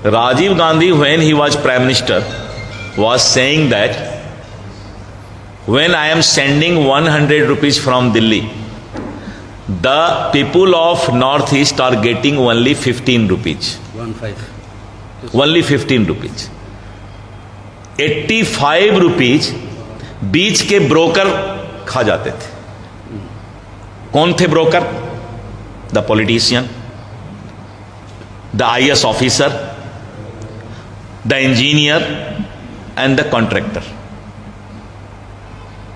Rajiv Gandhi, when he was Prime Minister, was saying that when I am sending 100 rupees from Delhi, the people of Northeast are getting only 15 rupees. Only 15 rupees. 85 rupees बीच के broker खा जाते थे. कौन थे broker? The politician, the IAS officer, the engineer and the contractor.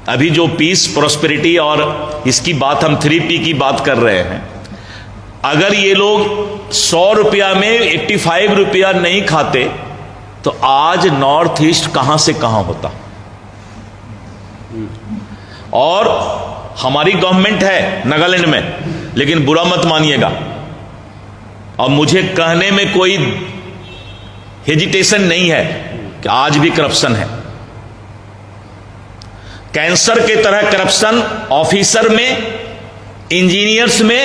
अभी जो piece, prosperity और इसकी बात, हम 3P की बात कर रहे हैं, अगर ये लोग 100 रुपया में 85 रुपया नहीं खाते तो आज नॉर्थ ईस्ट कहां से कहां होता. और हमारी गवर्नमेंट है नागालैंड में, लेकिन बुरा मत मानिएगा, और मुझे कहने में कोई हेजिटेशन नहीं है कि आज भी करप्शन है. कैंसर के तरह करप्शन ऑफिसर में, इंजीनियर्स में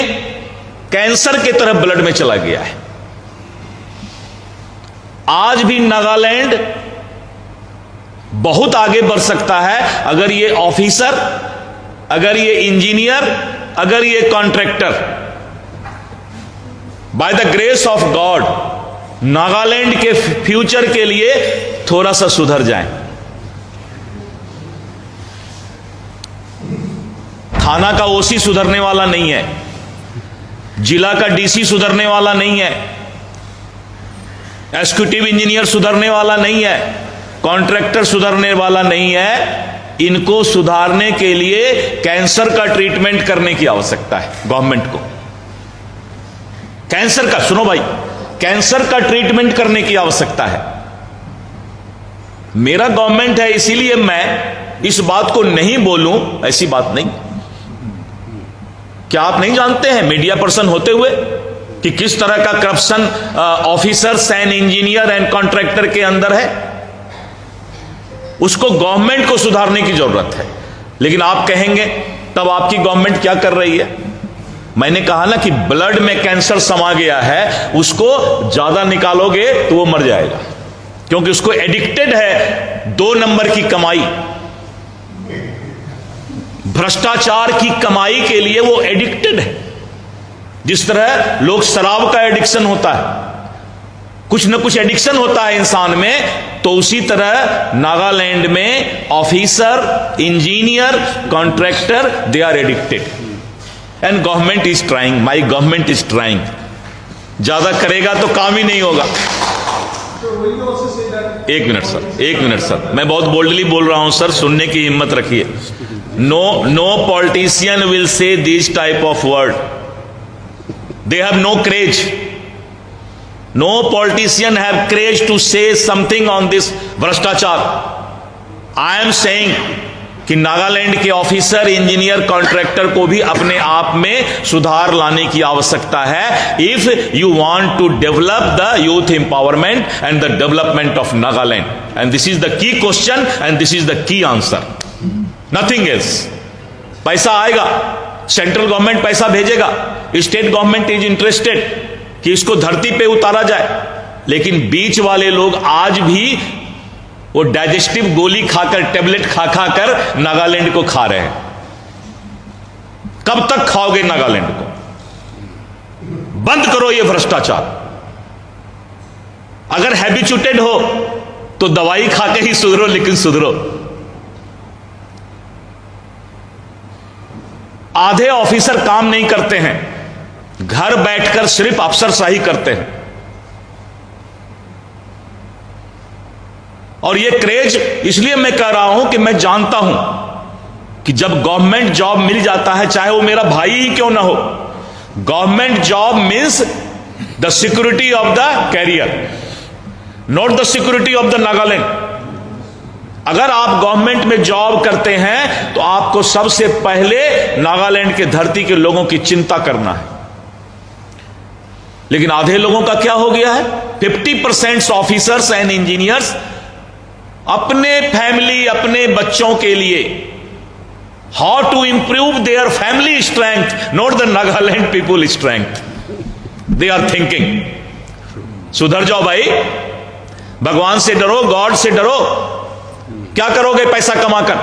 कैंसर के तरह ब्लड में चला गया है. आज भी नागालैंड बहुत आगे बढ़ सकता है अगर ये ऑफिसर, अगर ये इंजीनियर, अगर ये contractor by the grace of God Nagaland के फ्यूचर के लिए थोड़ा सा सुधर जाएं. थाना का OC सुधरने वाला नहीं है, जिला का DC सुधरने वाला नहीं है, एग्जीक्यूटिव इंजीनियर सुधरने वाला नहीं है, कॉन्ट्रैक्टर सुधरने वाला नहीं है. इनको सुधारने के लिए कैंसर का ट्रीटमेंट करने की आवश्यकता है गवर्नमेंट को. कैंसर का, सुनो भाई, कैंसर का ट्रीटमेंट करने की आवश्यकता है. मेरा गवर्नमेंट है, इसीलिए मैं इस बात को नहीं बोलूं, ऐसी बात नहीं. क्या आप नहीं जानते हैं मीडिया पर्सन होते हुए कि किस तरह का corruption officers and engineer and contractor के अंदर है? उसको गवर्नमेंट को सुधारने की जरूरत है. लेकिन आप कहेंगे तब आपकी गवर्नमेंट क्या कर रही है? मैंने कहा ना कि ब्लड में कैंसर समा गया है, उसको ज्यादा निकालोगे तो वो मर जाएगा, क्योंकि उसको एडिक्टेड है 2 नंबर की कमाई, भ्रष्टाचार की कमाई के लिए वो एडिक्टेड है. जिस तरह लोग शराब का एडिक्शन होता है, कुछ न कुछ एडिक्शन होता है इंसान में, तो उसी तरह नागालैंड में officer, engineer, contractor, they are addicted. And government is trying, my government is trying. ज्यादा करेगा तो काम ही नहीं होगा. एक मिनट सर, मैं बहुत बोल्डली बोल रहा हूं सर, सुनने की हिम्मत रखिए. No politician will say this type of word. They have no courage. No politician have courage to say something on this भ्रष्टाचार. I am saying कि नागालैंड के ऑफिसर, इंजीनियर, कॉन्ट्रैक्टर को भी अपने आप में सुधार लाने की आवश्यकता है. If you want to develop the youth empowerment and the development of Nagaland, and this is the key question and this is the key answer. Nothing else. पैसा आएगा, सेंट्रल गवर्नमेंट पैसा भेजेगा, स्टेट गवर्नमेंट इज इंटरेस्टेड कि इसको धरती पे उतारा जाए, लेकिन बीच वाले लोग आज भी वो डाइजेस्टिव गोली खाकर, टेबलेट खा खाकर नागालैंड को खा रहे हैं. कब तक खाओगे नागालैंड को? बंद करो ये भ्रष्टाचार. अगर हैबिचुटेड हो तो दवाई खा के ही सुधरो, लेकिन सुधरो. आधे ऑफिसर काम नहीं करते हैं, घर बैठकर सिर्फ अफसरशाही करते हैं. और ये क्रेज इसलिए मैं कह रहा हूं कि मैं जानता हूं कि जब गवर्नमेंट जॉब मिल जाता है, चाहे वो मेरा भाई ही क्यों ना हो, government job means the security of the career, not the security of the Nagaland. अगर आप गवर्नमेंट में जॉब करते हैं तो आपको सबसे पहले नागालैंड के धरती के लोगों की चिंता करना है. लेकिन आधे लोगों का क्या हो गया है? 50% ऑफिसर्स एंड इंजीनियर्स अपने फैमिली, अपने बच्चों के लिए how to improve their family strength, not the Nagaland people strength, they are thinking. सुधर जाओ भाई, भगवान से डरो, गॉड से डरो। क्या करोगे पैसा कमाकर?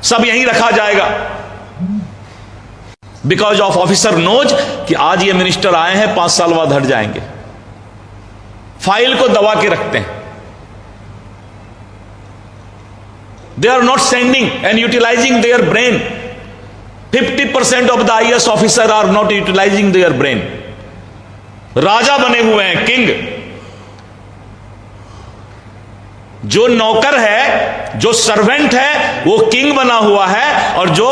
सब यहीं रखा जाएगा। बिकॉज ऑफ ऑफिसर नोज कि आज ये मिनिस्टर आए हैं, 5 साल बाद हट जाएंगे। फाइल को दबा के रखते हैं। They are not sending and utilising their brain. 50% of the IAS officer are not utilising their brain. राजा बने हुए हैं, किंग। जो नौकर है, जो सर्वेंट है, वो किंग बना हुआ है, और जो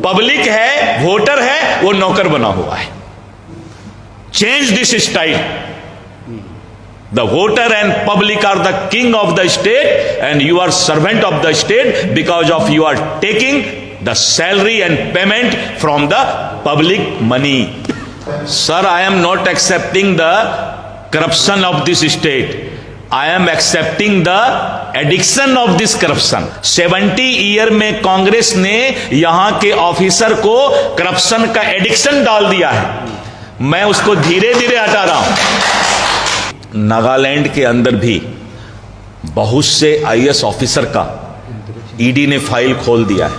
पब्लिक है, वोटर है, वो नौकर बना हुआ है। Change this style. The voter and public are the king of the state and you are servant of the state because of you are taking the salary and payment from the public money. Sir, I am not accepting the corruption of this state. I am accepting the addiction of this corruption. 70 year में कांग्रेस ने यहां के officer को corruption का addiction डाल दिया है। मैं उसको धीरे धीरे हटा रहा हूं। नागालैंड के अंदर भी बहुत से IAS ऑफिसर का ईडी ने फाइल खोल दिया है।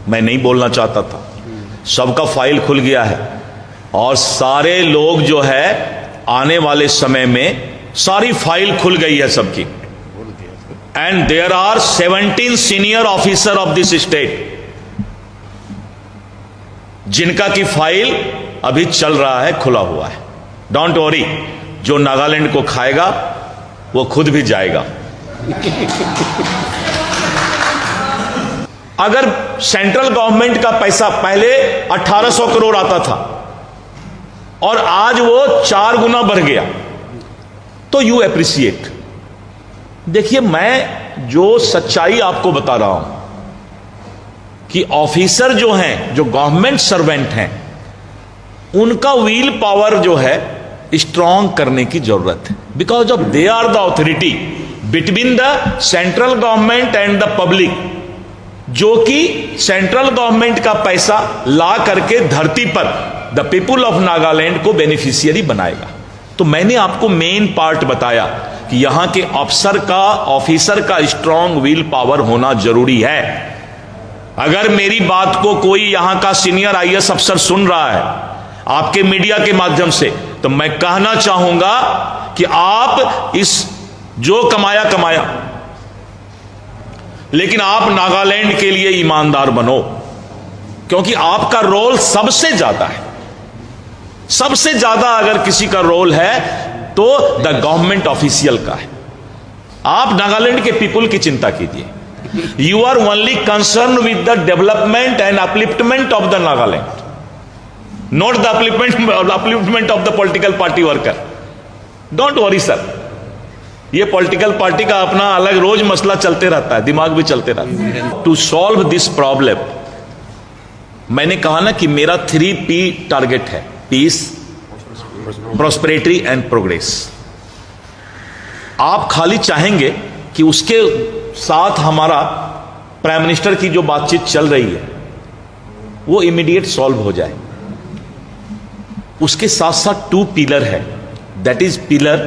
मैं नहीं बोलना चाहता था, सबका फाइल खुल गया है, और सारे लोग जो है आने वाले समय में सारी फाइल खुल गई है सबकी। And there are 17 senior officer of this state जिनका की फाइल अभी चल रहा है, खुला हुआ है। डोंट वरी, जो नागालैंड को खाएगा वो खुद भी जाएगा। अगर सेंट्रल गवर्नमेंट का पैसा पहले 1800 करोड़ आता था और आज वो 4 गुना बढ़ गया, तो यू एप्रिशिएट। देखिए, मैं जो सच्चाई आपको बता रहा हूं कि ऑफिसर जो हैं, जो गवर्नमेंट सर्वेंट हैं, उनका व्हील पावर जो है स्ट्रांग करने की जरूरत है। Because of they are the authority between the central government and the public, जो कि सेंट्रल गवर्नमेंट का पैसा ला करके धरती पर द पीपुल ऑफ नागालैंड को बेनिफिशियरी बनाएगा। तो मैंने आपको मेन पार्ट बताया कि यहां के ऑफिसर का स्ट्रांग व्हील पावर होना जरूरी है। अगर मेरी बात को कोई यहां का सीनियर IAS अफसर सुन रहा है आपके मीडिया के माध्यम से, तो मैं कहना चाहूंगा कि आप इस जो कमाया, लेकिन आप नागालैंड के लिए ईमानदार बनो, क्योंकि आपका रोल सबसे ज्यादा है। सबसे ज्यादा अगर किसी का रोल है तो द गवर्नमेंट ऑफिशियल का है। आप नागालैंड के पीपुल की चिंता कीजिए। You are only concern with the development and upliftment of the Nagaland, not the upliftment of the political party worker. Don't worry sir, ये पॉलिटिकल पार्टी का अपना अलग रोज मसला चलते रहता है, दिमाग भी चलते रहता है। टू सॉल्व दिस प्रॉब्लम, मैंने कहा ना कि मेरा 3P टारगेट है, पीस, प्रॉस्पेरिटी एंड प्रोग्रेस। आप खाली चाहेंगे कि उसके साथ हमारा प्राइम मिनिस्टर की जो बातचीत चल रही है वो इमीडिएट सॉल्व हो जाए। उसके साथ साथ 2 पिलर है, that is pillar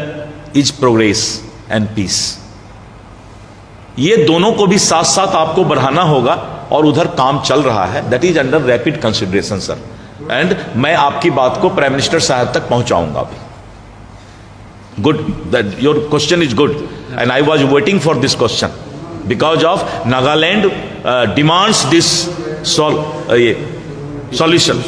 is progress and peace. ये दोनों को भी साथ साथ आपको बढ़ाना होगा, और उधर काम चल रहा है, that is under rapid consideration sir. And मैं आपकी बात को प्राइम मिनिस्टर साहब तक पहुंचाऊंगा अभी। Good, that your question is good and I was waiting for this question because of Nagaland demands this solution.